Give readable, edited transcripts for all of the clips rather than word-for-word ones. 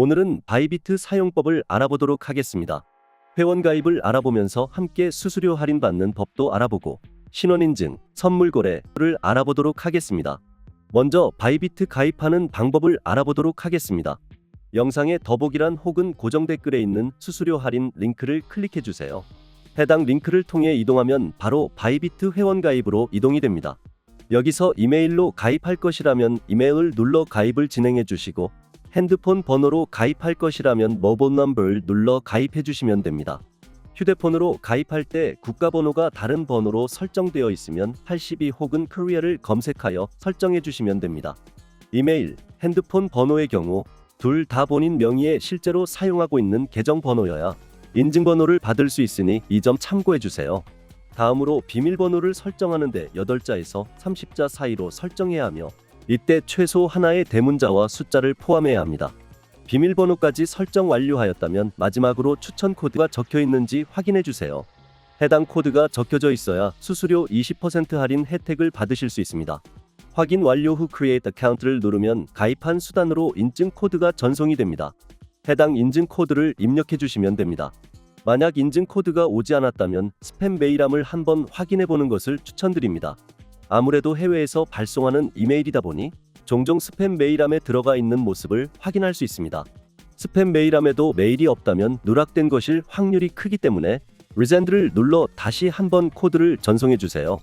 오늘은 바이비트 사용법을 알아보도록 하겠습니다. 회원가입을 알아보면서 함께 수수료 할인받는 법도 알아보고 신원인증, 선물거래를 알아보도록 하겠습니다. 먼저 바이비트 가입하는 방법을 알아보도록 하겠습니다. 영상의 더보기란 혹은 고정 댓글에 있는 수수료 할인 링크를 클릭해주세요. 해당 링크를 통해 이동하면 바로 바이비트 회원가입으로 이동이 됩니다. 여기서 이메일로 가입할 것이라면 이메일을 눌러 가입을 진행해 주시고 핸드폰 번호로 가입할 것이라면 모바일 넘버를 눌러 가입해 주시면 됩니다. 휴대폰으로 가입할 때 국가번호가 다른 번호로 설정되어 있으면 82 혹은 코리아를 검색하여 설정해 주시면 됩니다. 이메일, 핸드폰 번호의 경우 둘 다 본인 명의의 실제로 사용하고 있는 계정 번호여야 인증번호를 받을 수 있으니 이 점 참고해 주세요. 다음으로 비밀번호를 설정하는데 8자에서 30자 사이로 설정해야 하며 이때 최소 하나의 대문자와 숫자를 포함해야 합니다. 비밀번호까지 설정 완료하였다면 마지막으로 추천 코드가 적혀 있는지 확인해 주세요. 해당 코드가 적혀져 있어야 수수료 20% 할인 혜택을 받으실 수 있습니다. 확인 완료 후 Create Account를 누르면 가입한 수단으로 인증 코드가 전송이 됩니다. 해당 인증 코드를 입력해 주시면 됩니다. 만약 인증 코드가 오지 않았다면 스팸 메일함을 한번 확인해 보는 것을 추천드립니다. 아무래도 해외에서 발송하는 이메일이다 보니 종종 스팸 메일함에 들어가 있는 모습을 확인할 수 있습니다. 스팸 메일함에도 메일이 없다면 누락된 것일 확률이 크기 때문에 Resend를 눌러 다시 한번 코드를 전송해 주세요.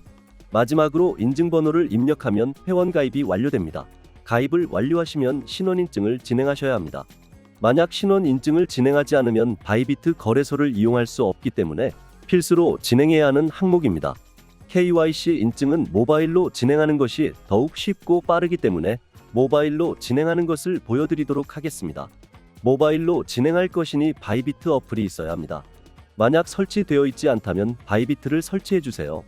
마지막으로 인증번호를 입력하면 회원가입이 완료됩니다. 가입을 완료하시면 신원인증을 진행하셔야 합니다. 만약 신원인증을 진행하지 않으면 바이비트 거래소를 이용할 수 없기 때문에 필수로 진행해야 하는 항목입니다. KYC 인증은 모바일로 진행하는 것이 더욱 쉽고 빠르기 때문에 모바일로 진행하는 것을 보여드리도록 하겠습니다. 모바일로 진행할 것이니 바이비트 어플이 있어야 합니다. 만약 설치되어 있지 않다면 바이비트를 설치해주세요.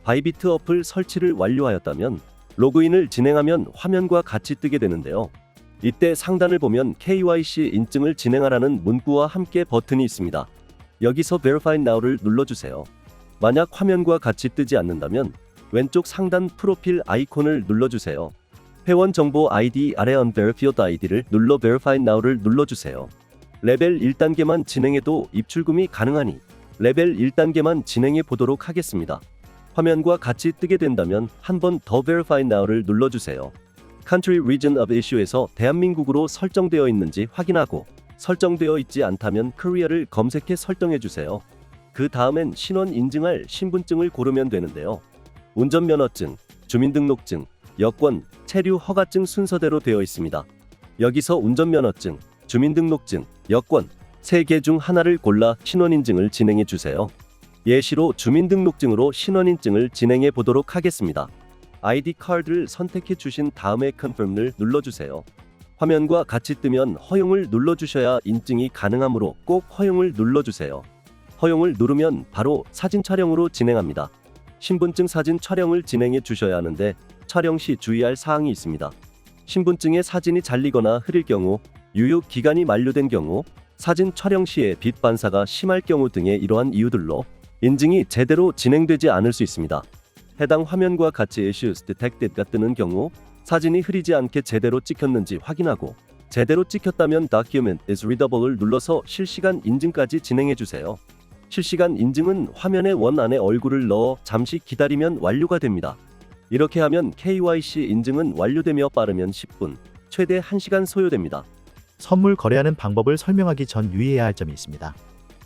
바이비트 어플 설치를 완료하였다면 로그인을 진행하면 화면과 같이 뜨게 되는데요. 이때 상단을 보면 KYC 인증을 진행하라는 문구와 함께 버튼이 있습니다. 여기서 Verify Now를 눌러주세요. 만약 화면과 같이 뜨지 않는다면 왼쪽 상단 프로필 아이콘을 눌러주세요. 회원 정보 ID 아래 Unverified ID를 눌러 Verify Now를 눌러주세요. 레벨 1단계만 진행해도 입출금이 가능하니 레벨 1단계만 진행해 보도록 하겠습니다. 화면과 같이 뜨게 된다면 한 번 더 Verify Now를 눌러주세요. Country Region of Issue에서 대한민국으로 설정되어 있는지 확인하고 설정되어 있지 않다면 Korea를 검색해 설정해주세요. 그 다음엔 신원 인증할 신분증을 고르면 되는데요. 운전면허증, 주민등록증, 여권, 체류 허가증 순서대로 되어 있습니다. 여기서 운전면허증, 주민등록증, 여권 3개 중 하나를 골라 신원인증을 진행해 주세요. 예시로 주민등록증으로 신원인증을 진행해 보도록 하겠습니다. ID 카드를 선택해 주신 다음에 Confirm을 눌러주세요. 화면과 같이 뜨면 허용을 눌러주셔야 인증이 가능하므로 꼭 허용을 눌러주세요. 허용을 누르면 바로 사진 촬영으로 진행합니다. 신분증 사진 촬영을 진행해 주셔야 하는데 촬영 시 주의할 사항이 있습니다. 신분증에 사진이 잘리거나 흐릴 경우, 유효 기간이 만료된 경우, 사진 촬영 시에 빛 반사가 심할 경우 등의 이러한 이유들로 인증이 제대로 진행되지 않을 수 있습니다. 해당 화면과 같이 Issues Detected가 뜨는 경우 사진이 흐리지 않게 제대로 찍혔는지 확인하고 제대로 찍혔다면 Document is Readable을 눌러서 실시간 인증까지 진행해 주세요. 실시간 인증은 화면의 원 안에 얼굴을 넣어 잠시 기다리면 완료가 됩니다. 이렇게 하면 KYC 인증은 완료되며 빠르면 10분, 최대 1시간 소요됩니다. 선물 거래하는 방법을 설명하기 전 유의해야 할 점이 있습니다.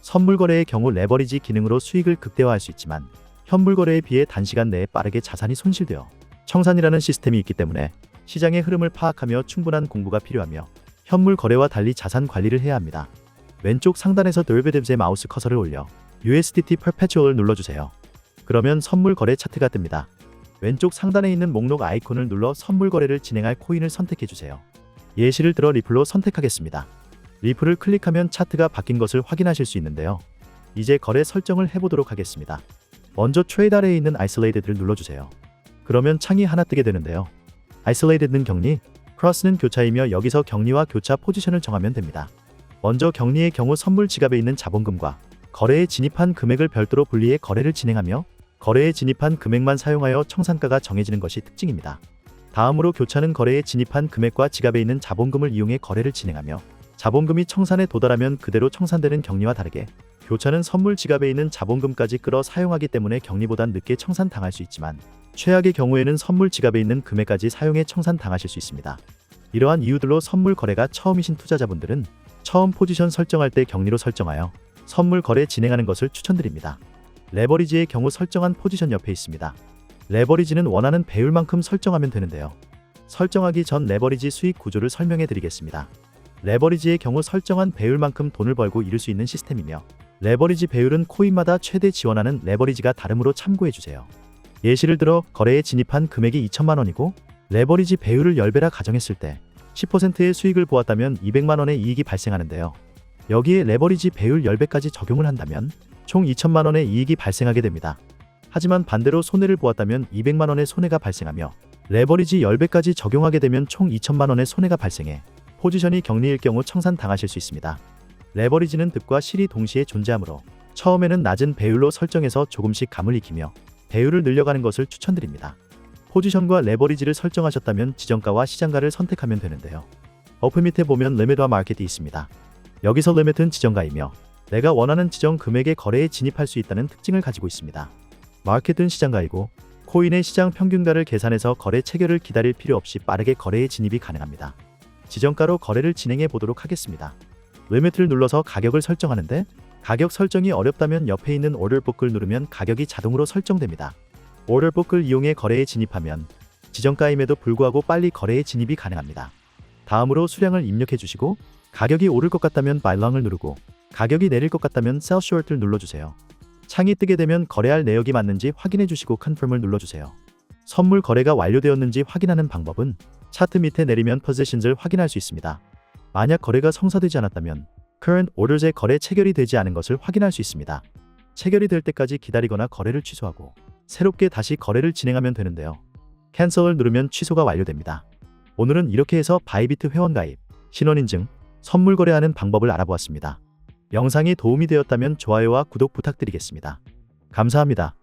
선물 거래의 경우 레버리지 기능으로 수익을 극대화할 수 있지만 현물 거래에 비해 단시간 내에 빠르게 자산이 손실되어 청산이라는 시스템이 있기 때문에 시장의 흐름을 파악하며 충분한 공부가 필요하며 현물 거래와 달리 자산 관리를 해야 합니다. 왼쪽 상단에서 Derivatives의 마우스 커서를 올려 USDT Perpetual을 눌러주세요. 그러면 선물 거래 차트가 뜹니다. 왼쪽 상단에 있는 목록 아이콘을 눌러 선물 거래를 진행할 코인을 선택해주세요. 예시를 들어 리플로 선택하겠습니다. 리플을 클릭하면 차트가 바뀐 것을 확인하실 수 있는데요. 이제 거래 설정을 해보도록 하겠습니다. 먼저 트레이드 아래에 있는 Isolated를 눌러주세요. 그러면 창이 하나 뜨게 되는데요. Isolated는 격리, Cross는 교차이며 여기서 격리와 교차 포지션을 정하면 됩니다. 먼저 격리의 경우 선물 지갑에 있는 자본금과 거래에 진입한 금액을 별도로 분리해 거래를 진행하며 거래에 진입한 금액만 사용하여 청산가가 정해지는 것이 특징입니다. 다음으로 교차는 거래에 진입한 금액과 지갑에 있는 자본금을 이용해 거래를 진행하며 자본금이 청산에 도달하면 그대로 청산되는 격리와 다르게 교차는 선물 지갑에 있는 자본금까지 끌어 사용하기 때문에 격리보단 늦게 청산당할 수 있지만 최악의 경우에는 선물 지갑에 있는 금액까지 사용해 청산당하실 수 있습니다. 이러한 이유들로 선물 거래가 처음이신 투자자분들은 처음 포지션 설정할 때 격리로 설정하여 선물 거래 진행하는 것을 추천드립니다. 레버리지의 경우 설정한 포지션 옆에 있습니다. 레버리지는 원하는 배율만큼 설정하면 되는데요. 설정하기 전 레버리지 수익 구조를 설명해 드리겠습니다. 레버리지의 경우 설정한 배율만큼 돈을 벌고 이룰 수 있는 시스템이며 레버리지 배율은 코인마다 최대 지원하는 레버리지가 다르므로 참고해 주세요. 예시를 들어 거래에 진입한 금액이 2천만 원이고 레버리지 배율을 10배라 가정했을 때 10%의 수익을 보았다면 200만 원의 이익이 발생하는데요. 여기에 레버리지 배율 10배까지 적용을 한다면 총 2천만 원의 이익이 발생하게 됩니다. 하지만 반대로 손해를 보았다면 200만 원의 손해가 발생하며 레버리지 10배까지 적용하게 되면 총 2천만 원의 손해가 발생해 포지션이 격리일 경우 청산당하실 수 있습니다. 레버리지는 득과 실이 동시에 존재하므로 처음에는 낮은 배율로 설정해서 조금씩 감을 익히며 배율을 늘려가는 것을 추천드립니다. 포지션과 레버리지를 설정하셨다면 지정가와 시장가를 선택하면 되는데요. 어플 밑에 보면 리밋과 마켓이 있습니다. 여기서 리밋은 지정가이며 내가 원하는 지정 금액의 거래에 진입할 수 있다는 특징을 가지고 있습니다. 마켓은 시장가이고 코인의 시장 평균가를 계산해서 거래 체결을 기다릴 필요 없이 빠르게 거래에 진입이 가능합니다. 지정가로 거래를 진행해 보도록 하겠습니다. 리밋을 눌러서 가격을 설정하는데 가격 설정이 어렵다면 옆에 있는 오더북을 누르면 가격이 자동으로 설정됩니다. 오더북을 이용해 거래에 진입하면 지정가임에도 불구하고 빨리 거래에 진입이 가능합니다. 다음으로 수량을 입력해 주시고 가격이 오를 것 같다면 buy long을 누르고 가격이 내릴 것 같다면 sell short를 눌러주세요. 창이 뜨게 되면 거래할 내역이 맞는지 확인해 주시고 confirm을 눌러주세요. 선물 거래가 완료되었는지 확인하는 방법은 차트 밑에 내리면 positions을 확인할 수 있습니다. 만약 거래가 성사되지 않았다면 current orders의 거래 체결이 되지 않은 것을 확인할 수 있습니다. 체결이 될 때까지 기다리거나 거래를 취소하고 새롭게 다시 거래를 진행하면 되는데요. cancel을 누르면 취소가 완료됩니다. 오늘은 이렇게 해서 바이비트 회원가입, 신원인증, 선물 거래하는 방법을 알아보았습니다. 영상이 도움이 되었다면 좋아요와 구독 부탁드리겠습니다. 감사합니다.